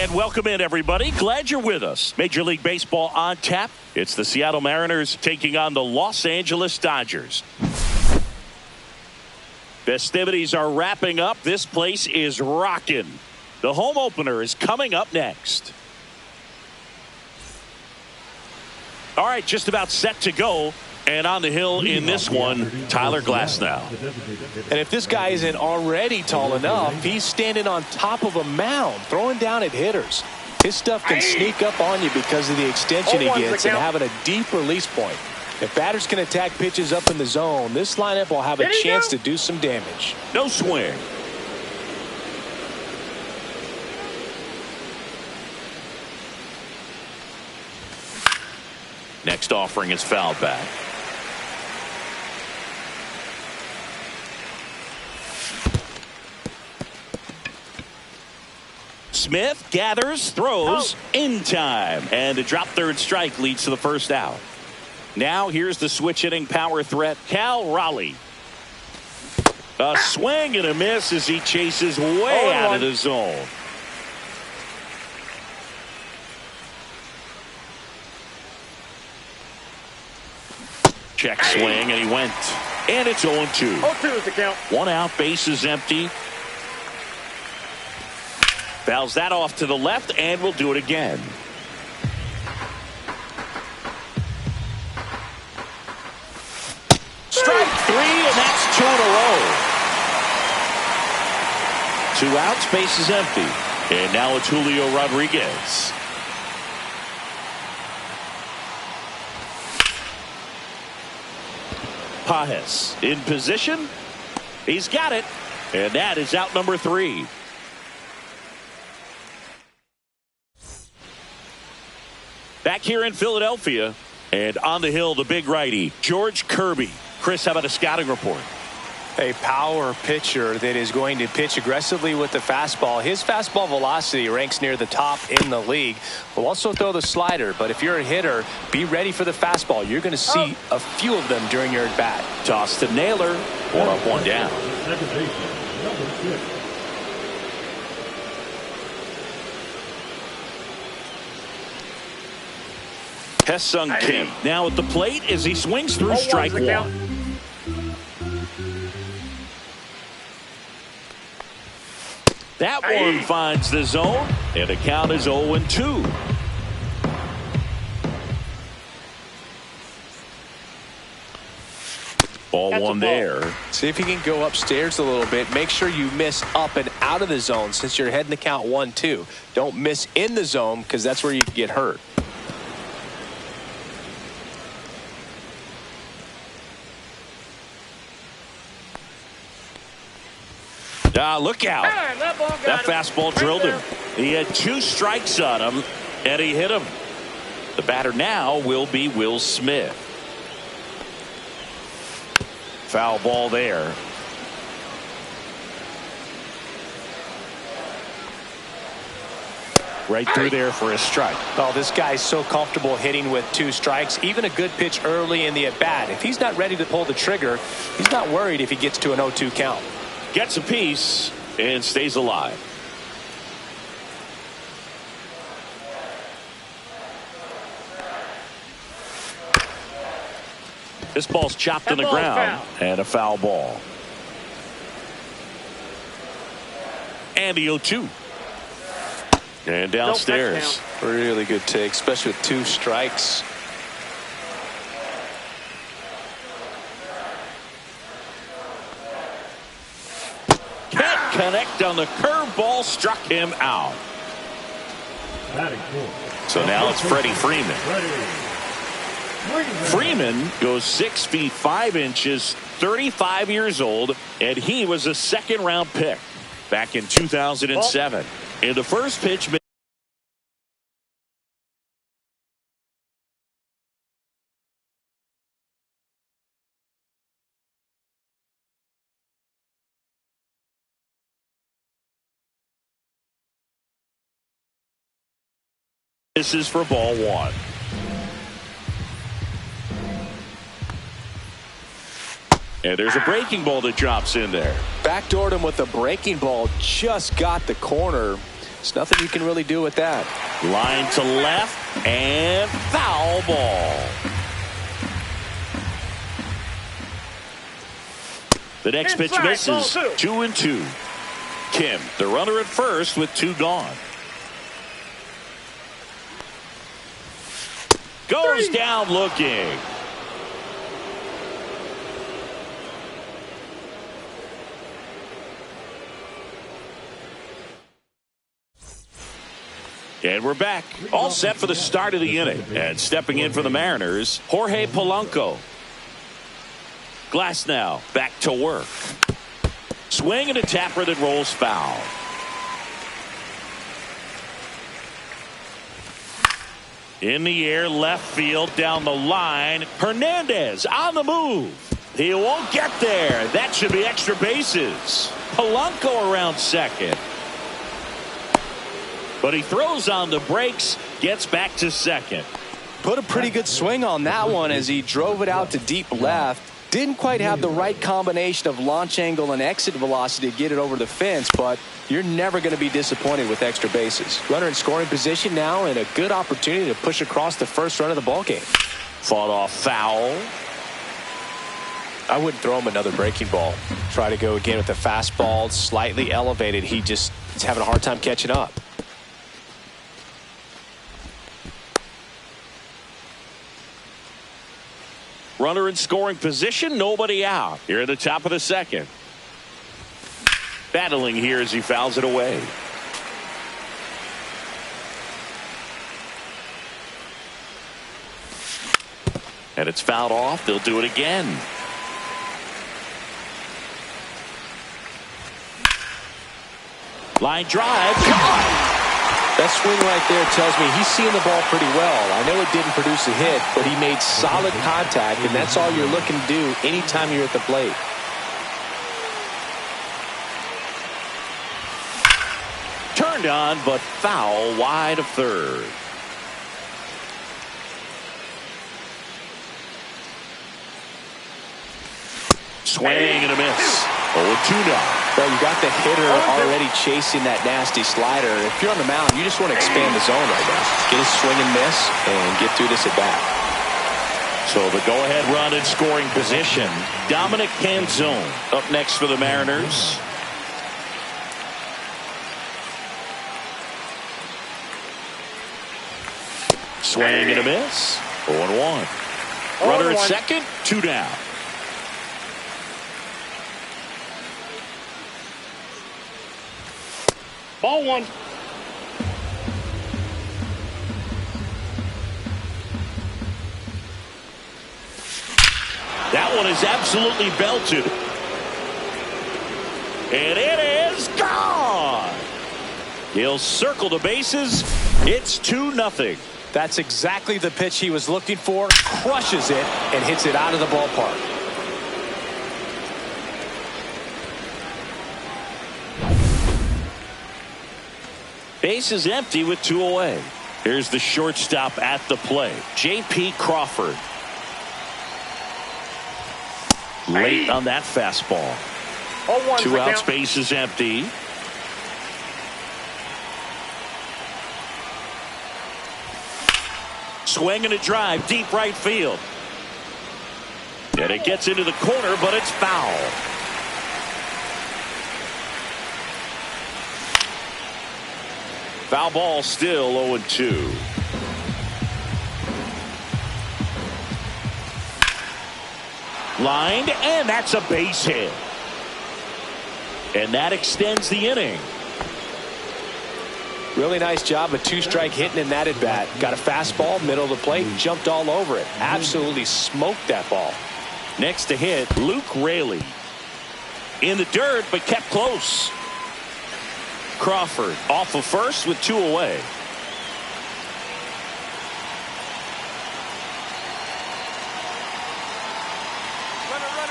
And welcome in, everybody. Glad you're with us. Major League Baseball on tap. It's the Seattle Mariners taking on the Los Angeles Dodgers. Festivities are wrapping up. This place is rocking. The home opener is coming up next. All right, just about set to go. And on the hill in this one, Tyler Glasnow. And if this guy isn't already tall enough, he's standing on top of a mound, throwing down at hitters. His stuff can sneak up on you because of the extension he gets and having a deep release point. If batters can attack pitches up in the zone, this lineup will have a chance to do some damage. No swing. Next offering is fouled back. Smith gathers, throws in time, and a drop third strike leads to the first out. Now here's the switch hitting power threat, Cal Raleigh. A swing and a miss as he chases way out of the zone. Check swing, and he went. And it's 0-2. 0-2 is the count. One out, base is empty. Fouls that off to the left, and we'll do it again. Strike three, and that's 2 in a row. 2 outs, base is empty. And now it's Julio Rodriguez. Pajes in position. He's got it. And that is out number 3. Back here in Philadelphia, and on the hill, the big righty, George Kirby. Chris, how about a scouting report? A power pitcher that is going to pitch aggressively with the fastball. His fastball velocity ranks near the top in the league. Will also throw the slider, but if you're a hitter, be ready for the fastball. You're going to see a few of them during your at-bat. Toss to Naylor. 1 up, 1 down. Ha-Seong Kim now at the plate as he swings through strike 1. That one finds the zone, and the count is 0-2. Ball 1 there. See if you can go upstairs a little bit. Make sure you miss up and out of the zone since you're heading the count 1-2. Don't miss in the zone because that's where you can get hurt. Look out. That fastball drilled him. He had 2 strikes on him, and he hit him. The batter now will be Will Smith. Foul ball there. Right through there for a strike. Oh, this guy's so comfortable hitting with 2 strikes. Even a good pitch early in the at-bat. If he's not ready to pull the trigger, he's not worried if he gets to an 0-2 count. Gets a piece and stays alive. This ball's chopped in the ground and a foul ball. And the 0-2. And downstairs. Really good take, especially with 2 strikes. Can't connect on the curveball, struck him out. So now it's Freddie Freeman. Freeman goes 6 feet 5 inches, 35 years old, and he was a 2nd-round pick back in 2007. In the first pitch, this is for ball 1. And there's a breaking ball that drops in there. Backdoored him with a breaking ball. Just got the corner. There's nothing you can really do with that. Line to left and foul ball. The next pitch misses. 2-2. Kim, the runner at first with 2 gone. Goes down looking. And we're back. All set for the start of the inning. And stepping in for the Mariners, Jorge Polanco. Glass now back to work. Swing and a tapper that rolls foul. In the air, left field, down the line. Hernandez on the move. He won't get there. That should be extra bases. Polanco around second. But he throws on the brakes, gets back to second. Put a pretty good swing on that one as he drove it out to deep left. Didn't quite have the right combination of launch angle and exit velocity to get it over the fence, but you're never going to be disappointed with extra bases. Runner in scoring position now and a good opportunity to push across the first run of the ballgame. Fought off foul. I wouldn't throw him another breaking ball. Try to go again with the fastball, slightly elevated. He just is having a hard time catching up. Runner in scoring position, nobody out. Here at the top of the second. Battling here as he fouls it away. And it's fouled off. They'll do it again. Line drive. That swing right there tells me he's seeing the ball pretty well. I know it didn't produce a hit, but he made solid contact, and that's all you're looking to do anytime you're at the plate. Turned on, but foul wide of third. Swing and a miss. 0-2 now. Well, you got the hitter already chasing that nasty slider. If you're on the mound, you just want to expand the zone right now. Get a swing and miss and get through this at bat. So the go-ahead run in scoring position. Dominic Canzone up next for the Mariners. Swing and a miss. 0-1. Runner at second, 2 down. Ball 1. That one is absolutely belted. And it is gone. He'll circle the bases. It's 2-0. That's exactly the pitch he was looking for. Crushes it and hits it out of the ballpark. Base is empty with 2 away. Here's the shortstop at the plate, J.P. Crawford. Late on that fastball. 2 outs, base is empty. Swing and a drive, deep right field. And it gets into the corner, but it's foul. Foul ball, still 0-2. Lined, and that's a base hit. And that extends the inning. Really nice job of 2-strike hitting in that at bat. Got a fastball, middle of the plate, and jumped all over it. Absolutely smoked that ball. Next to hit, Luke Raley. In the dirt, but kept close. Crawford off of first with 2 away.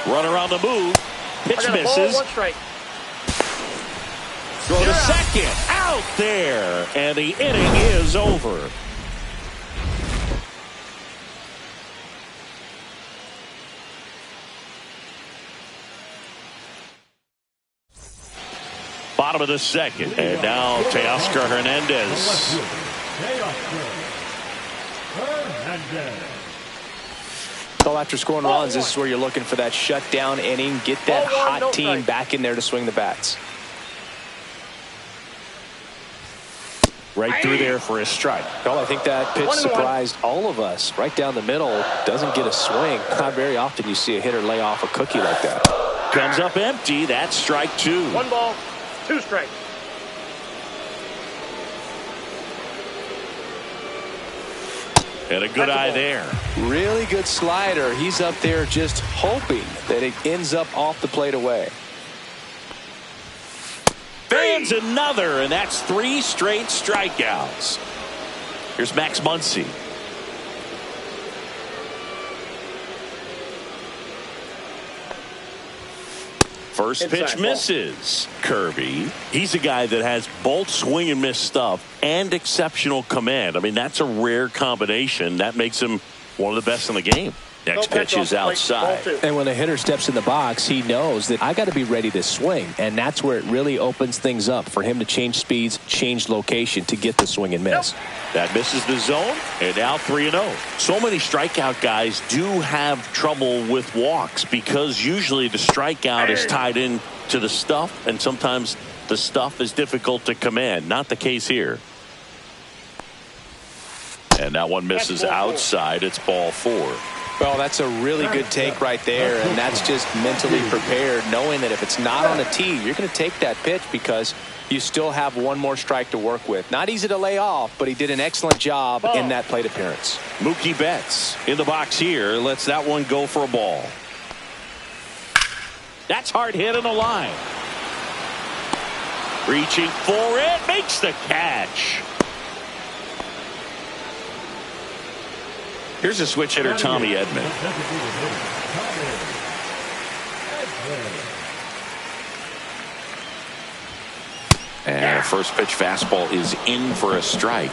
Runner on the move. Pitch misses. Throw to second. Out there. And the inning is over. bottom of the second. And now Teoscar Hernandez. Well, after scoring runs, this is where you're looking for that shutdown inning. Get that hot team back in there to swing the bats. Right through there for a strike. Well, I think that pitch surprised all of us. Right down the middle, doesn't get a swing. Not very often you see a hitter lay off a cookie like that. Comes up empty. That's strike two. 1 ball, 2 strikes. And a good eye there. Really good slider. He's up there just hoping that it ends up off the plate away. Fans another, and that's 3 straight strikeouts. Here's Max Muncy. First pitch misses. Kirby, he's a guy that has both swing and miss stuff and exceptional command. I mean, that's a rare combination. That makes him one of the best in the game. Next pitch is outside. And when a hitter steps in the box, he knows that I got to be ready to swing. And that's where it really opens things up for him to change speeds, change location to get the swing and miss. That misses the zone, and now 3-0. So many strikeout guys do have trouble with walks because usually the strikeout is tied in to the stuff, and sometimes the stuff is difficult to command. Not the case here. And that one misses outside. It's ball 4. Well, that's a really good take right there, and that's just mentally prepared, knowing that if it's not on the tee, you're going to take that pitch because you still have one more strike to work with. Not easy to lay off, but he did an excellent job in that plate appearance. Mookie Betts in the box here. Lets that one go for a ball. That's hard hit on the line. Reaching for it. Makes the catch. Here's a switch hitter, Tommy Edman. And first pitch fastball is in for a strike.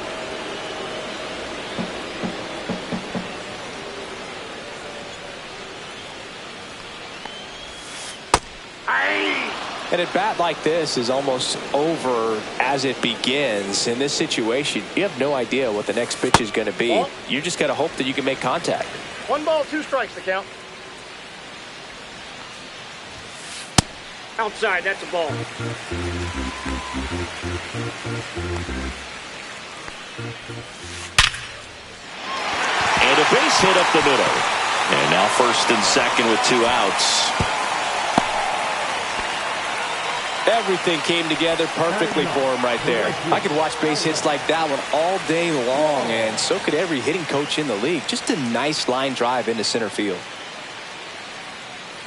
And a bat like this is almost over as it begins. In this situation, you have no idea what the next pitch is going to be. You just got to hope that you can make contact. 1 ball, 2 strikes to count. Outside, that's a ball. And a base hit up the middle. And now first and second with 2 outs. Everything came together perfectly for him right there. I could watch base hits like that one all day long, and so could every hitting coach in the league. Just a nice line drive into center field.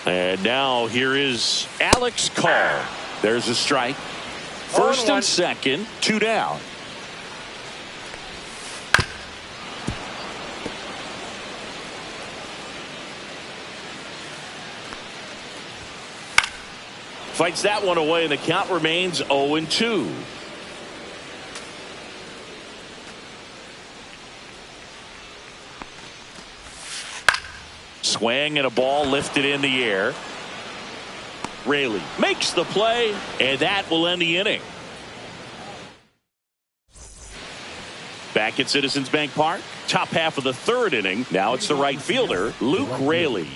And now here is Alex Carr. There's a strike. First and second, 2 down. Fights that one away, and the count remains 0-2. Swing and a ball lifted in the air. Raley makes the play, and that will end the inning. Back at Citizens Bank Park, top half of the 3rd inning. Now it's the right fielder, Luke Raley.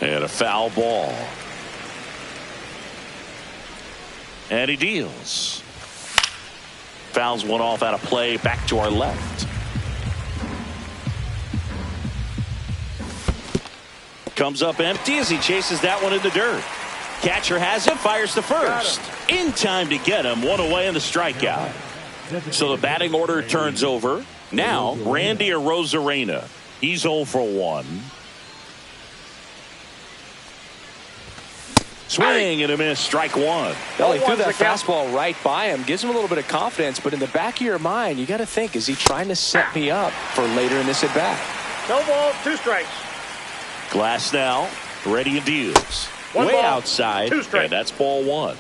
And a foul ball. And he deals. Fouls one off out of play, back to our left. Comes up empty as he chases that one in the dirt. Catcher has it, fires to first. In time to get him, one away in the strikeout. So the batting order turns over. Now, Randy Arozarena. He's 0 for 1. Swing and a miss, strike 1. Well, he threw that fastball right by him. Gives him a little bit of confidence, but in the back of your mind, you got to think, is he trying to set me up for later in this at bat? No ball, 2 strikes. Glass now, ready and deals. Way ball, outside, 2 strikes. And that's ball 1.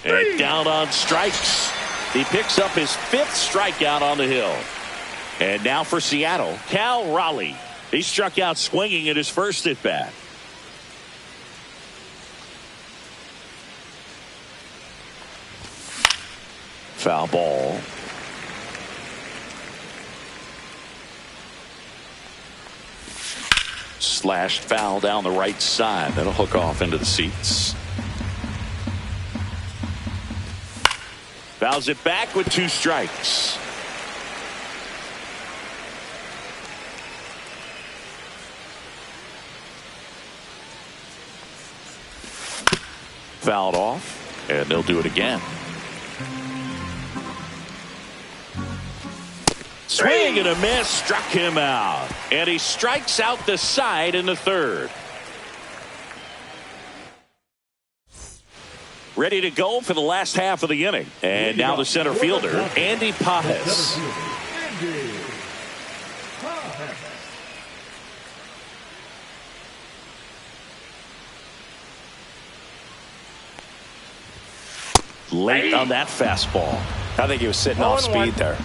And down on strikes. He picks up his 5th strikeout on the hill. And now for Seattle, Cal Raleigh. He struck out swinging at his first at bat. Foul ball. Slashed foul down the right side. That'll hook off into the seats. Fouls it back with 2 strikes. Fouled off, and they'll do it again. Swing and a miss, struck him out. And he strikes out the side in the 3rd. Ready to go for the last half of the inning. And now the center fielder, Andy Pajes. Late on that fastball. I think he was sitting off speed there.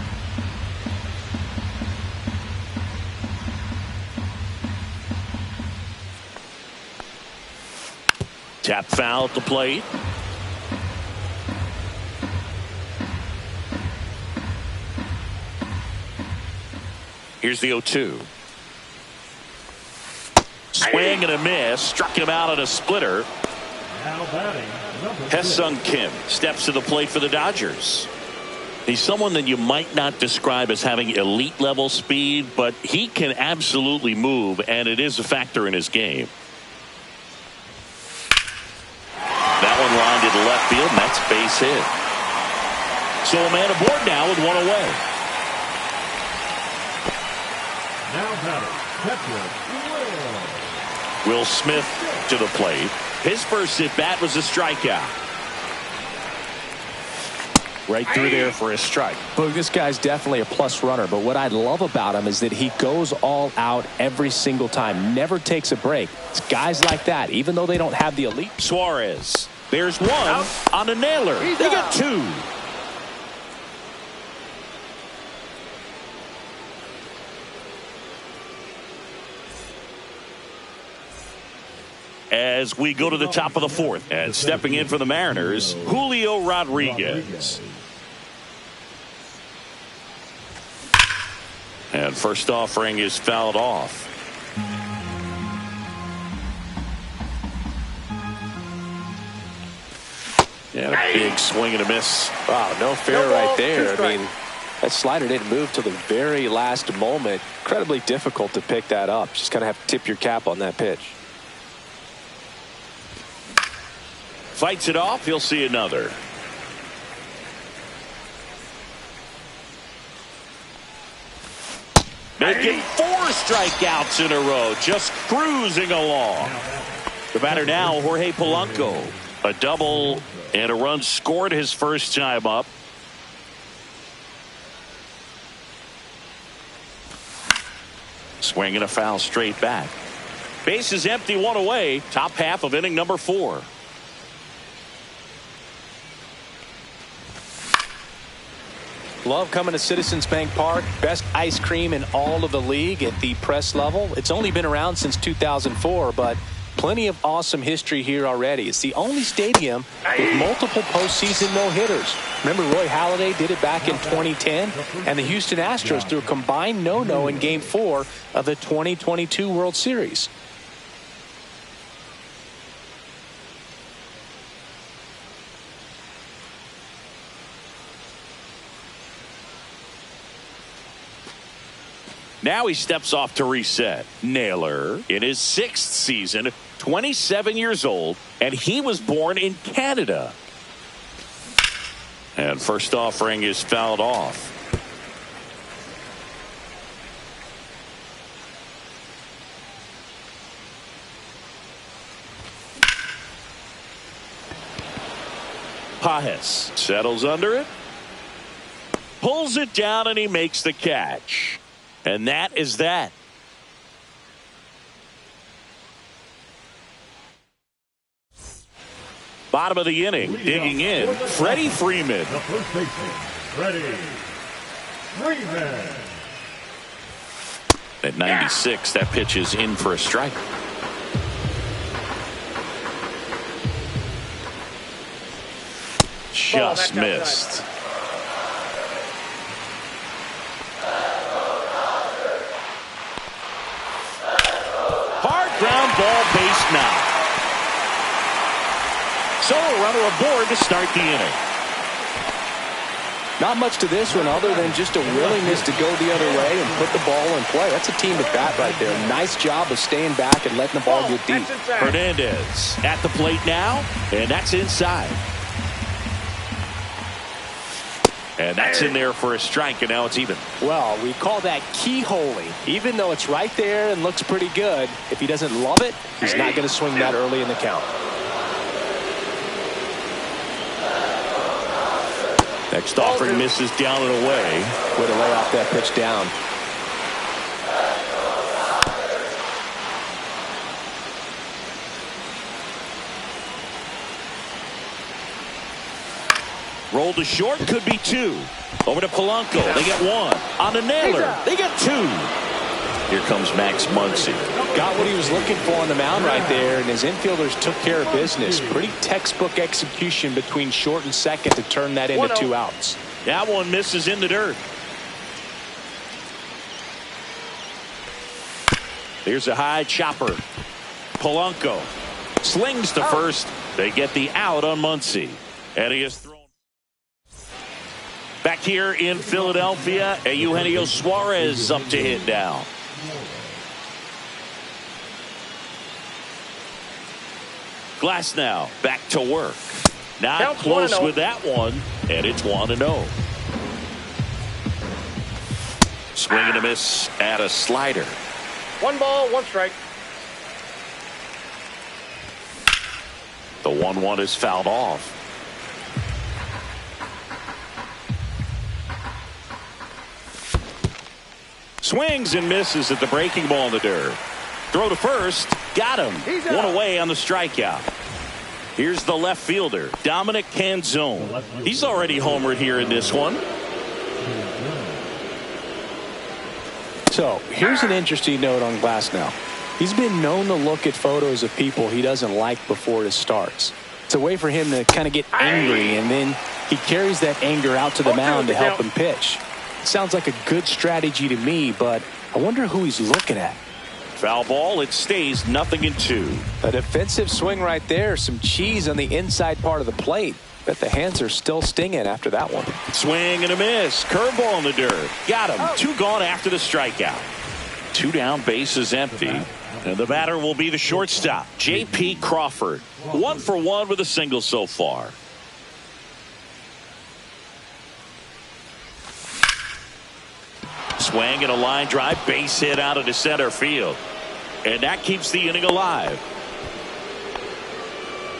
Tap foul at the plate. Here's the 0-2. Swing and a miss. Struck him out on a splitter. Hesung Kim steps to the plate for the Dodgers. He's someone that you might not describe as having elite level speed, but he can absolutely move, and it is a factor in his game. That one lined to left field, and that's base hit. So a man aboard now with 1 away. Will Smith to the plate. His first at bat was a strikeout. Right through there for a strike. Look, this guy's definitely a plus runner, but what I love about him is that he goes all out every single time, never takes a break. It's guys like that, even though they don't have the elite. Suarez. There's one on a nailer. He got 2. As we go to the top of the 4th, and stepping in for the Mariners, Julio Rodriguez. And first offering is fouled off. And a big swing and a miss. Wow, no fair right there. I mean, that slider didn't move till the very last moment. Incredibly difficult to pick that up. Just kind of have to tip your cap on that pitch. Fights it off. He'll see another. Making 4 strikeouts in a row. Just cruising along. The batter now, Jorge Polanco. A double and a run scored his first time up. Swing and a foul straight back. Base is empty, 1 away. Top half of inning number 4. Love coming to Citizens Bank Park. Best ice cream in all of the league at the press level. It's only been around since 2004, but plenty of awesome history here already. It's the only stadium with multiple postseason no-hitters. Remember Roy Halladay did it back in 2010, and the Houston Astros threw a combined no-no in Game 4 of the 2022 World Series. Now he steps off to reset. Naylor in his 6th season, 27 years old, and he was born in Canada. And first offering is fouled off. Pajes settles under it, pulls it down, and he makes the catch. And that is that. Bottom of the inning, digging in, Freddie Freeman. The first baseman, Freddie Freeman. At 96, that pitch is in for a strike. Just missed. Hard ground ball, base knock. So a runner aboard to start the inning. Not much to this one other than just a willingness to go the other way and put the ball in play. That's a team at bat right there. Nice job of staying back and letting the ball get deep. Hernandez at the plate now, and that's inside. And that's in there for a strike, and now it's even. Well, we call that keyholing. Even though it's right there and looks pretty good, if he doesn't love it, he's not going to swing that early in the count. Next offering misses down and away. Way to lay off that pitch down. Roll to short, could be two. Over to Polanco, they get one. On the nailer, they get two. Here comes Max Muncy. Got what he was looking for on the mound right there, and his infielders took care of business. Pretty textbook execution between short and second to turn that into 2 outs. That one misses in the dirt. Here's a high chopper. Polanco slings to first. They get the out on Muncy. And he is thrown. Back here in Philadelphia, Eugenio Suarez up to hit now. Glass now back to work. Not Count close 1-0. with that one, and it's 1-0. Swing and a miss at a slider. 1 ball, 1 strike. The 1-1 is fouled off. Swings and misses at the breaking ball in the dirt. Throw to first. Got him. One away on the strikeout. Here's the left fielder, Dominic Canzone. He's already homered here in this one. So here's an interesting note on Glass now. He's been known to look at photos of people he doesn't like before it starts. It's a way for him to kind of get angry, and then he carries that anger out to the mound to help him pitch. It sounds like a good strategy to me, but I wonder who he's looking at. Foul ball, it stays 0-2. A defensive swing right there. Some cheese on the inside part of the plate. Bet the hands are still stinging after that one. Swing and a miss. Curveball in the dirt. Got him. 2 gone after the strikeout. 2 down, base is empty. And the batter will be the shortstop, J.P. Crawford. 1 for 1 with a single so far. Swing and a line drive, base hit out into center field. And that keeps the inning alive.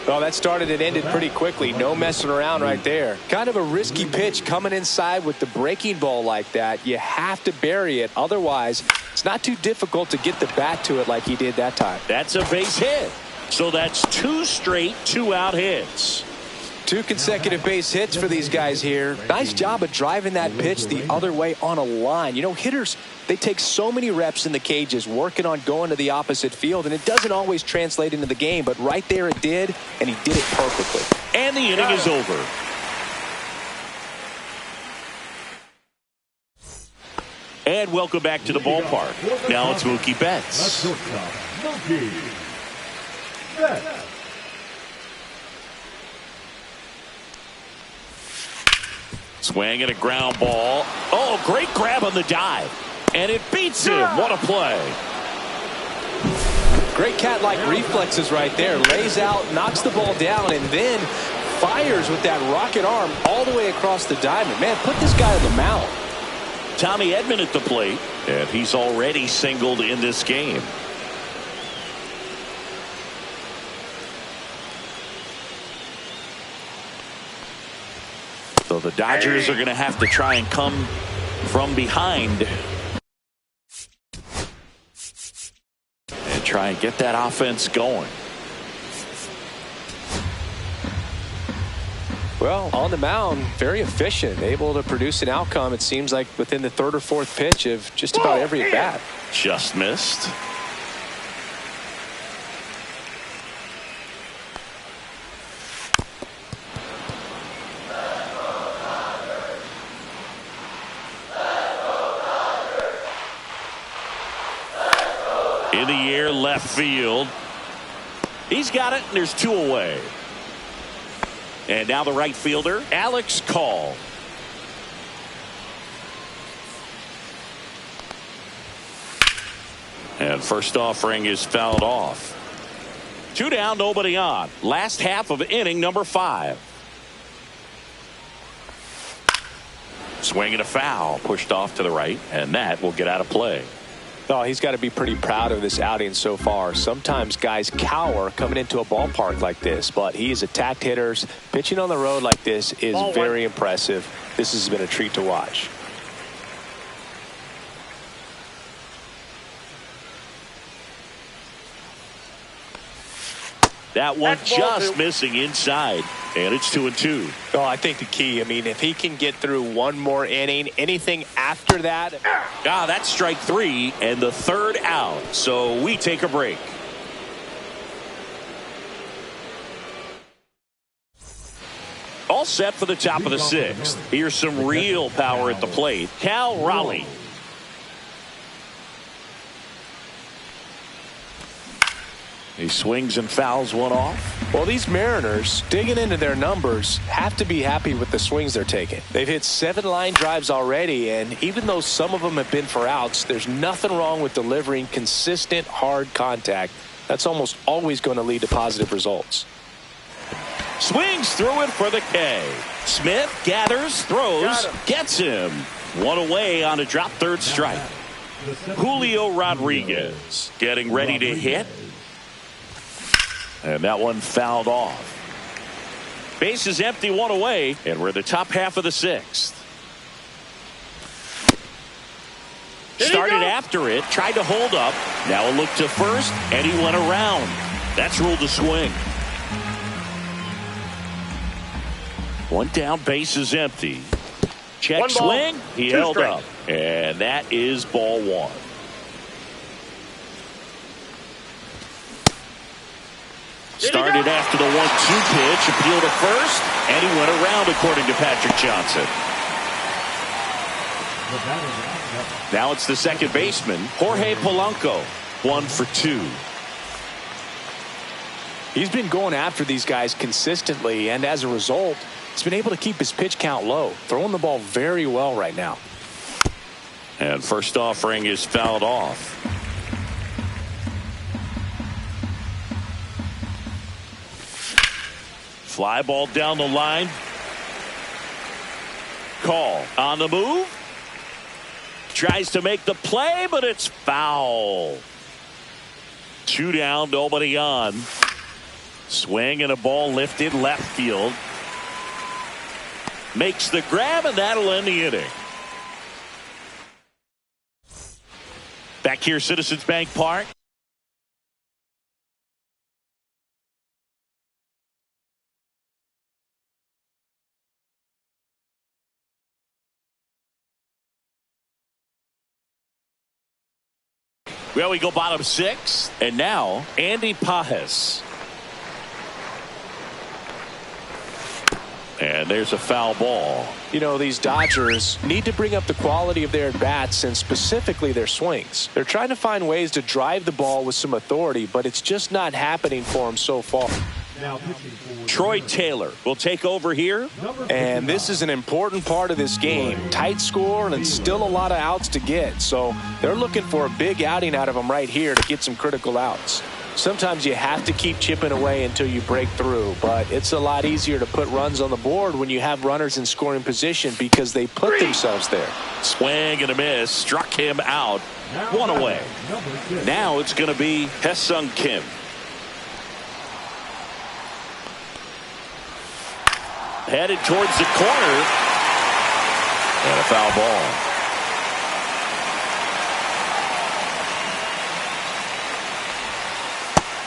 Well, that started and ended pretty quickly. No messing around right there. Kind of a risky pitch coming inside with the breaking ball like that. You have to bury it. Otherwise, it's not too difficult to get the bat to it like he did that time. That's a base hit. So that's 2 straight 2-out hits. 2 consecutive base hits for these guys here. Nice job of driving that pitch the other way on a line. You know, hitters, they take so many reps in the cages working on going to the opposite field, and it doesn't always translate into the game, but right there it did, and he did it perfectly. And the inning is over. And welcome back to the ballpark. Now it's Mookie Betts. Mookie Betts. Swing and a ground ball. Oh, great grab on the dive. And it beats him. What a play. Great cat-like reflexes right there. Lays out, knocks the ball down, and then fires with that rocket arm all the way across the diamond. Man, put this guy on the mound. Tommy Edman at the plate. And he's already singled in this game. So the Dodgers are going to have to try and come from behind and try and get that offense going. Well, on the mound, very efficient, able to produce an outcome, it seems like, within the third or fourth pitch of just about every at-bat. Just missed. In the air, left field. He's got it, and there's 2 away. And now the right fielder, Alex Call. And first offering is fouled off. 2 down, nobody on. Last half of inning number 5. Swing and a foul, pushed off to the right, and that will get out of play. Oh, he's got to be pretty proud of this outing so far. Sometimes guys cower coming into a ballpark like this, but he's attacked hitters. Pitching on the road like this is very impressive. This has been a treat to watch. That one just missing inside, and it's 2-2. Oh, I think the key, if he can get through one more inning, anything after that. That's strike 3 and the 3rd out. So we take a break. All set for the top of the 6th. Here's some real power at the plate. Cal Raleigh. He swings and fouls one off. Well, these Mariners, digging into their numbers, have to be happy with the swings they're taking. They've hit 7 line drives already, and even though some of them have been for outs, there's nothing wrong with delivering consistent, hard contact. That's almost always going to lead to positive results. Swings through it for the K. Smith gathers, throws, gets him. 1 away on a drop third strike. Julio Rodriguez getting ready to hit. And that one fouled off. Base is empty, 1 away, and we're in the top half of the 6th. Started after it, tried to hold up. Now a look to first, and he went around. That's ruled a swing. 1 down, base is empty. Check swing, he held up. And that is ball 1. Started after the 1-2 pitch, appealed to first, and he went around according to Patrick Johnson. Now it's the second baseman, Jorge Polanco, 1 for 2. He's been going after these guys consistently, and as a result, he's been able to keep his pitch count low, throwing the ball very well right now. And first offering is fouled off. Fly ball down the line. Call on the move. Tries to make the play, but it's foul. 2 down, nobody on. Swing and a ball lifted left field. Makes the grab, and that'll end the inning. Back here, Citizens Bank Park. Well, we go bottom 6, and now Andy Pajes. And there's a foul ball. You know, these Dodgers need to bring up the quality of their at-bats and specifically their swings. They're trying to find ways to drive the ball with some authority, but it's just not happening for them so far. Troy Taylor will take over here. And this is an important part of this game. Tight score and still a lot of outs to get. So they're looking for a big outing out of them right here to get some critical outs. Sometimes you have to keep chipping away until you break through, but it's a lot easier to put runs on the board when you have runners in scoring position because they put themselves there. Swing and a miss, struck him out. 1 away. Now it's going to be Hesung Kim. Headed towards the corner. And a foul ball.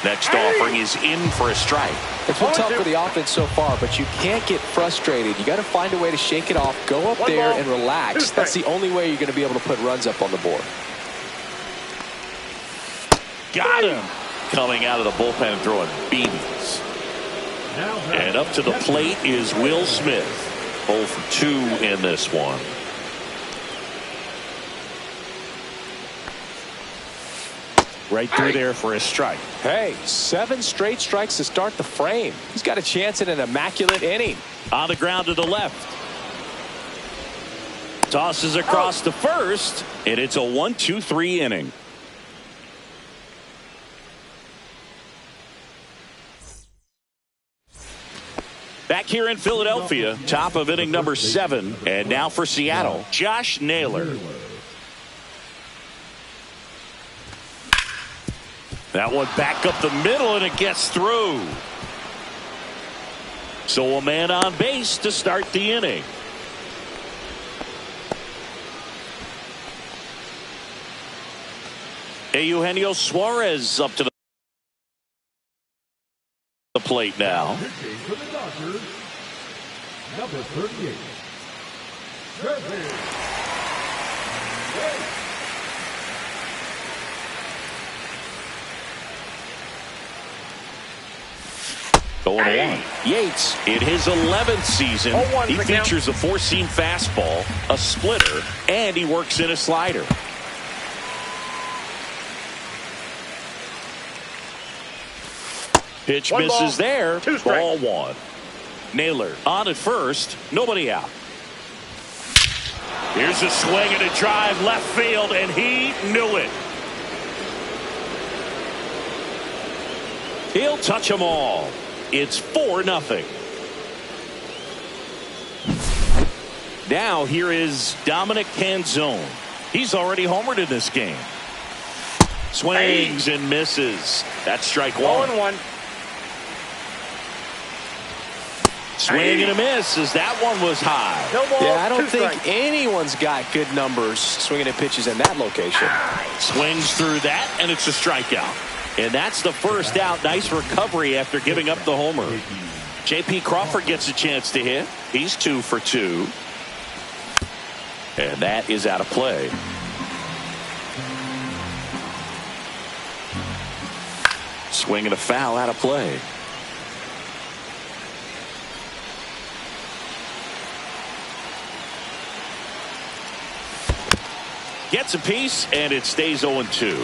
Next offering is in for a strike. It's been tough for the offense so far, but you can't get frustrated. You got to find a way to shake it off, go up there and relax. That's the only way you're going to be able to put runs up on the board. Got him. Coming out of the bullpen and throwing beanies. And up to the plate is Will Smith. 0 for 2 in this one. Right through there for a strike. Hey, 7 straight strikes to start the frame. He's got a chance at an immaculate inning. On the ground to the left. Tosses across to first, and it's a 1-2-3 inning. Back here in Philadelphia, top of inning number 7, and now for Seattle, Josh Naylor. That one back up the middle, and it gets through. So a man on base to start the inning. Eugenio Suarez up to the plate now. For the Dodgers, number 38. Going on. Yates, in his 11th season, he features a 4-seam fastball, a splitter, and he works in a slider. Pitch misses there. Ball 1. Naylor on at first. Nobody out. Here's a swing and a drive left field, and he knew it. He'll touch them all. It's 4-0. Now here is Dominic Canzone. He's already homered in this game. Swings and misses. That's strike 1. 0-1. Swing and a miss as that one was high. No ball, yeah, I don't 2 think strikes. anyone's got good numbers swinging at pitches in that location. Swings through that, and it's a strikeout. And that's the first out. Nice recovery after giving up the homer. J.P. Crawford gets a chance to hit. He's 2 for 2. And that is out of play. Swing and a foul out of play. Gets a piece, and it stays 0-2.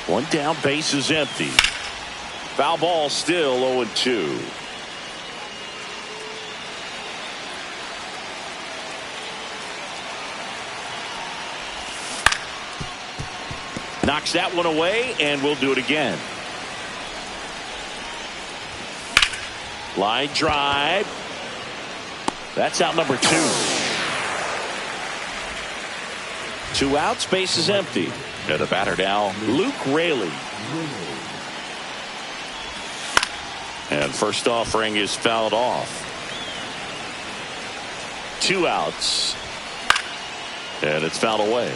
One down, base is empty. Foul ball still 0-2. Knocks that one away, and we'll do it again. Line drive. That's out number 2. 2 outs, base is empty. And the batter now, Luke Raley. And first offering is fouled off. 2 outs. And it's fouled away.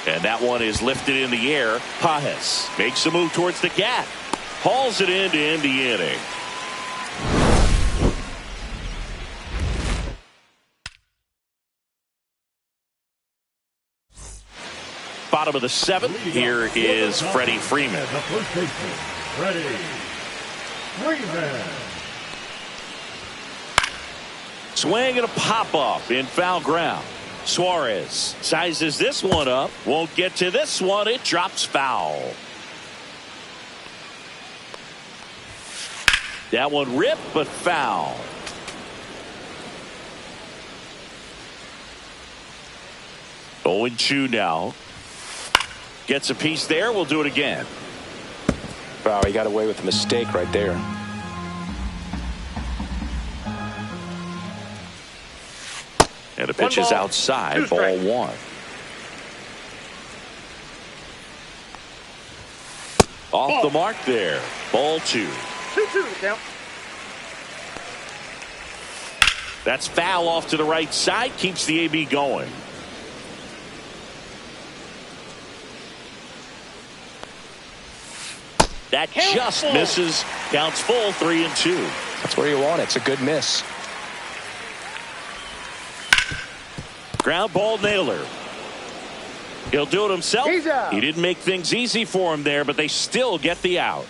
And that one is lifted in the air. Pajes makes a move towards the gap. Hauls it in to end the inning. Bottom of the 7th. Here is Freddie Freeman. The first baseman, Freddie Freeman. Swing and a pop-up in foul ground. Suarez sizes this one up. Won't get to this one. It drops foul. That one ripped, but foul. Oh, 0-2 now. Gets a piece there. We'll do it again. Wow, he got away with a mistake right there. And the pitch is outside. Ball 1. Off the mark there. Ball 2. 2-2 count. That's foul off to the right side. Keeps the AB going. That just misses. Counts full, 3-2. That's where you want it. It's a good miss. Ground ball nailer. He'll do it himself. He didn't make things easy for him there, but they still get the out.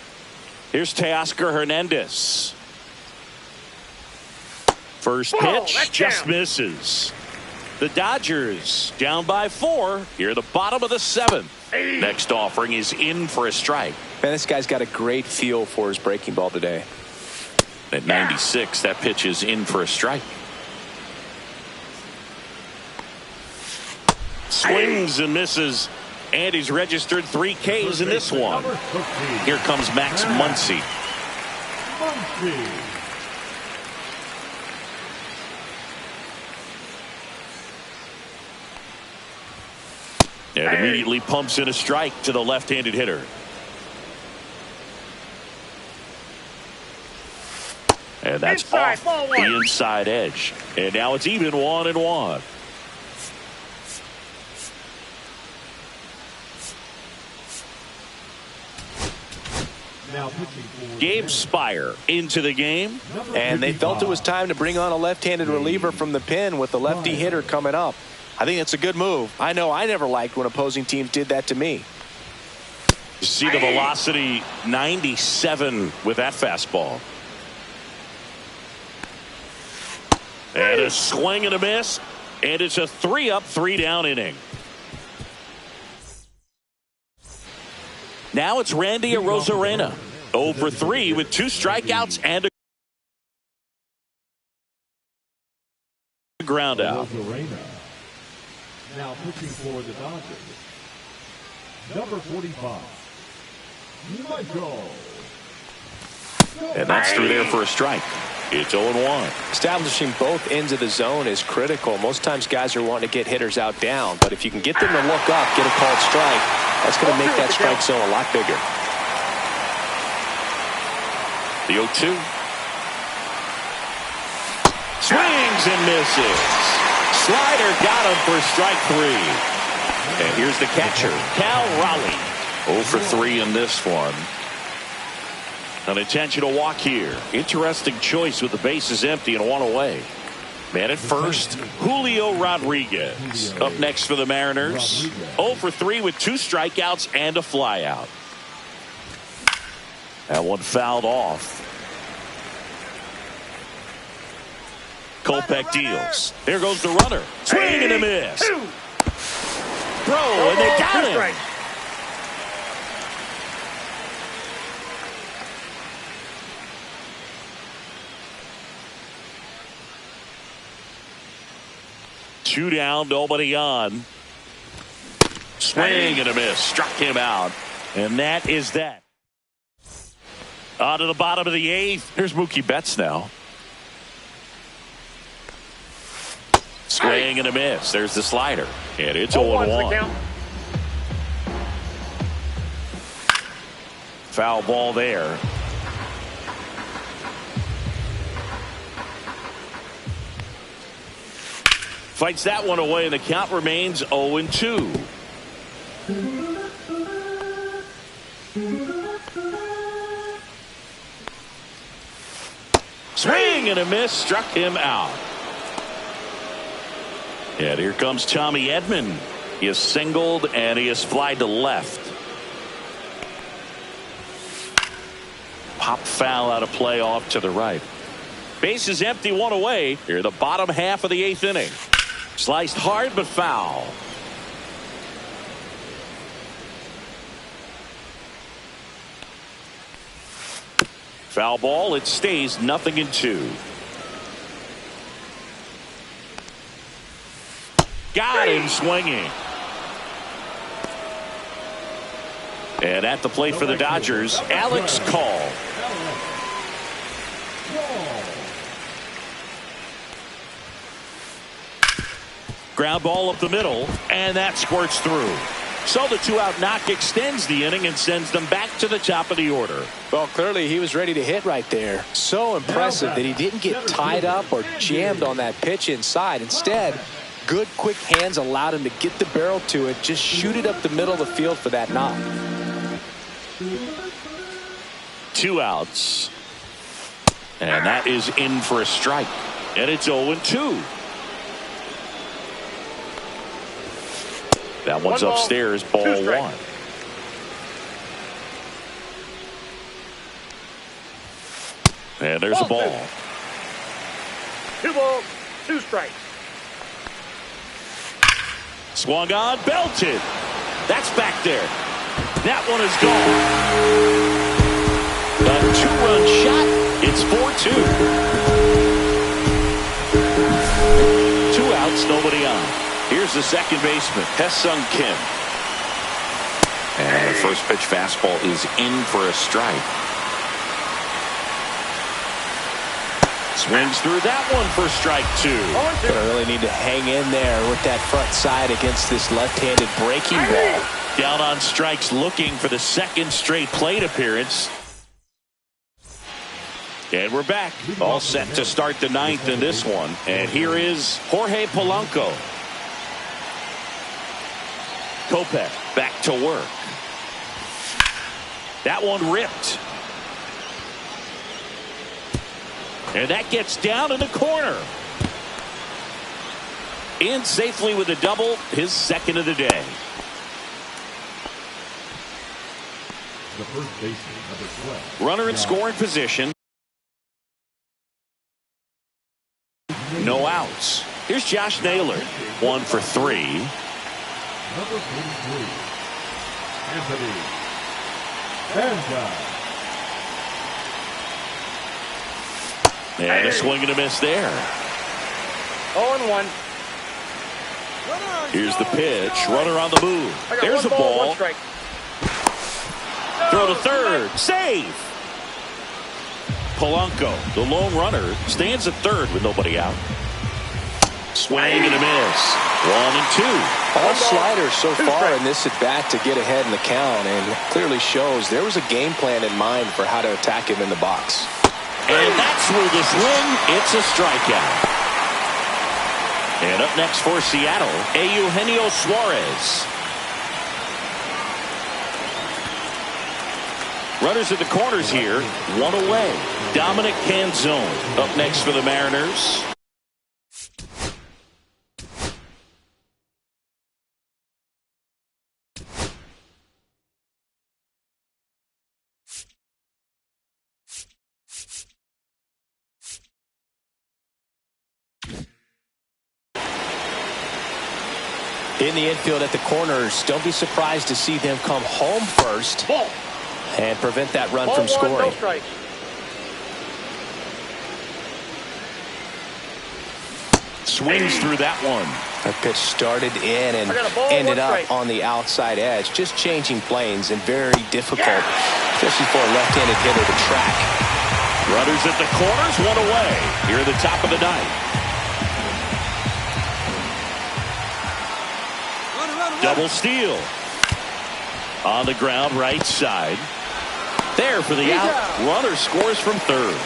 Here's Teoscar Hernandez. First pitch just misses. The Dodgers down by 4 here at the bottom of the 7th. Next offering is in for a strike. Man, this guy's got a great feel for his breaking ball today. At 96, that pitch is in for a strike. Swings and misses, and he's registered 3 Ks in this one. Here comes Max Muncy. And immediately pumps in a strike to the left-handed hitter. And that's off the inside edge. And now it's even 1-1. Gabe Spire into the game. And they felt it was time to bring on a left-handed reliever from the pen with the lefty hitter coming up. I think it's a good move. I know I never liked when opposing teams did that to me. You see the velocity, 97 with that fastball. And a swing and a miss. And it's a 3-up, 3-down inning. Now it's Randy Arozarena. 0 for 3 with 2 strikeouts and a ground out. Now pitching for the Dodgers, number 45, Michael. And that's through there for a strike. It's 0-1. Establishing both ends of the zone is critical. Most times guys are wanting to get hitters out down, but if you can get them to look up, get a called strike, that's going to make that strike zone a lot bigger. The 0-2. Swings and misses. Slider got him for strike 3. And here's the catcher, Cal Raleigh. 0 for 3 in this one. An intentional walk here. Interesting choice with the bases empty and 1 away. Man at first, Julio Rodriguez. Up next for the Mariners. 0 for 3 with 2 strikeouts and a flyout. That one fouled off. Kopech deals. There goes the runner. Swing and a miss. Throw, and they got him. Two down, nobody on. Swing and a miss. Struck him out. And that is that. On to the bottom of the 8th. Here's Mookie Betts now. Swing and a miss. There's the slider. And it's 0-1. Foul ball there. Fights that one away, and the count remains 0-2. Swing and a miss. Struck him out. And here comes Tommy Edman. He is singled and he is flied to left. Pop foul out of play off to the right. Base is empty, 1 away. Here the bottom half of the 8th inning. Sliced hard but foul. Foul ball. It stays 0-2. Got him swinging. And at the plate for the Dodgers, Alex Call. Ground ball up the middle, and that squirts through. So the 2-out knock extends the inning and sends them back to the top of the order. Well, clearly he was ready to hit right there. So impressive that he didn't get tied up or jammed on that pitch inside. Instead, good quick hands allowed him to get the barrel to it, just shoot it up the middle of the field for that knock. 2 outs. And that is in for a strike. And it's 0-2. That one's upstairs, ball 1. And there's a ball. 2 balls, 2 strikes. Swung on, belted. That's back there. That one is gone. A 2-run shot. It's 4-2. 2 outs, nobody on. Here's the second baseman, Hesung Kim. And the first pitch fastball is in for a strike. Swings through that one for strike 2. Gonna really need to hang in there with that front side against this left-handed breaking ball. Down on strikes, looking for the second straight plate appearance. And we're back. All set to start the 9th in this one. And here is Jorge Polanco. Kopech back to work. That one ripped. And that gets down in the corner. In safely with a double, his second of the day. The first baseman, number 12. Runner in scoring position. No outs. Here's Josh Naylor. 1 for 3. Number 43, Anthony Banja. And a swing and a miss there. 0-1. Here's the pitch. Runner on the move. There's a ball. 1 strike. Throw to third. Save. Polanco, the lone runner, stands at third with nobody out. Swing and a miss. 1-2. All sliders so far in this at-bat to get ahead in the count, and clearly shows there was a game plan in mind for how to attack him in the box. And that's through the swing. It's a strikeout. And up next for Seattle, Eugenio Suarez. Runners at the corners here, 1 away. Dominic Canzone up next for the Mariners. In the infield at the corners, don't be surprised to see them come home first and prevent that run from scoring. No strikes. Swings through that one. That pitch started in and ended up on the outside edge. Just changing planes and very difficult, especially for a left-handed hitter to track. Runners at the corners, 1 away. Here at the top of the 9th. Double steal. On the ground, right side. There for the out. Runner scores from third.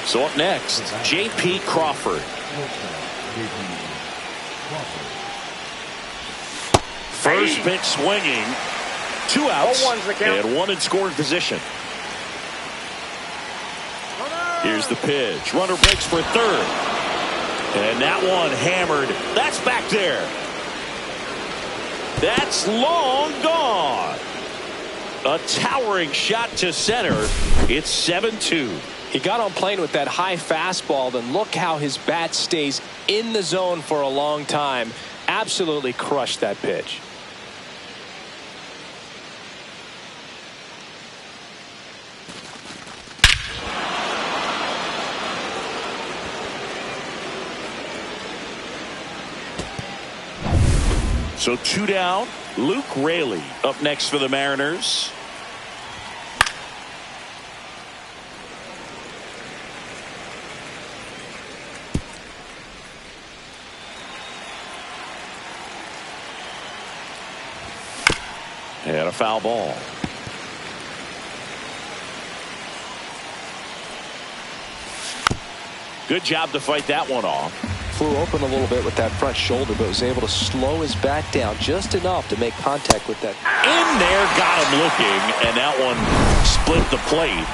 So up next, J.P. Crawford. First pitch swinging. 2 outs and 1 in scoring position. Here's the pitch. Runner breaks for third. And that one hammered. That's back there. That's long gone. A towering shot to center. It's 7-2. He got on plane with that high fastball, then look how his bat stays in the zone for a long time. Absolutely crushed that pitch. So 2 down. Luke Raley up next for the Mariners. And a foul ball. Good job to fight that one off. Flew open a little bit with that front shoulder, but was able to slow his back down just enough to make contact with that. In there, got him looking, and that one split the plate.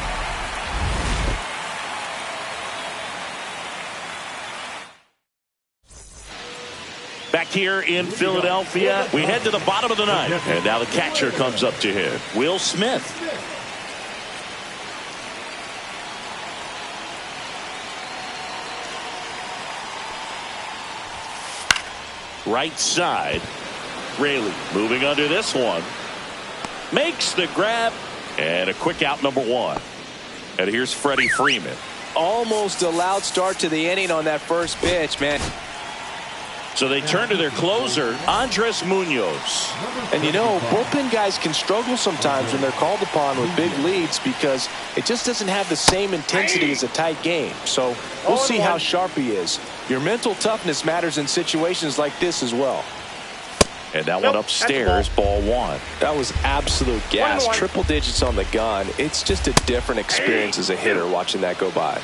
Back here in Philadelphia, we head to the bottom of the ninth, and now the catcher comes up to hit, Will Smith. Right side. Raley moving under this one. Makes the grab. And a quick out, number one. And here's Freddie Freeman. Almost a loud start to the inning on that first pitch, man. So they turn to their closer, Andres Munoz. And you know, bullpen guys can struggle sometimes when they're called upon with big leads because it just doesn't have the same intensity as a tight game. So we'll see how sharp he is. Your mental toughness matters in situations like this as well. And that one upstairs, ball one. That was absolute gas. Triple digits on the gun. It's just a different experience as a hitter watching that go by.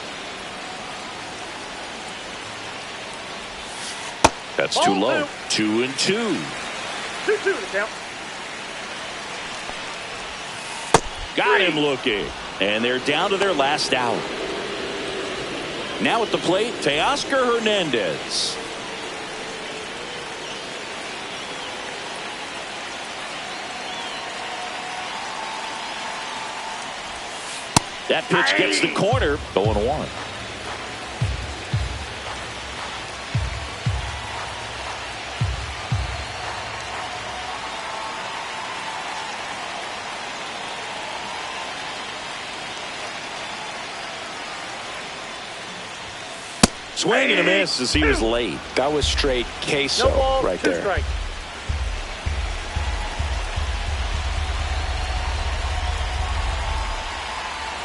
That's too low. 2-2. 2-2 to count. Got him looking. And they're down to their last out. Now at the plate, Teoscar Hernandez. That pitch gets the corner. 0-1. Swing and a miss as he was late. That was straight queso right there. Strike.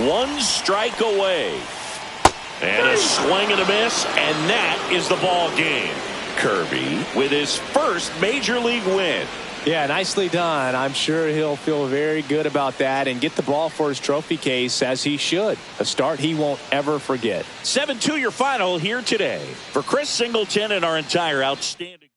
One strike away. And a swing and a miss, and that is the ball game. Kirby with his first major league win. Yeah, nicely done. I'm sure he'll feel very good about that and get the ball for his trophy case, as he should. A start he won't ever forget. 7-2 your final here today. For Chris Singleton and our entire outstanding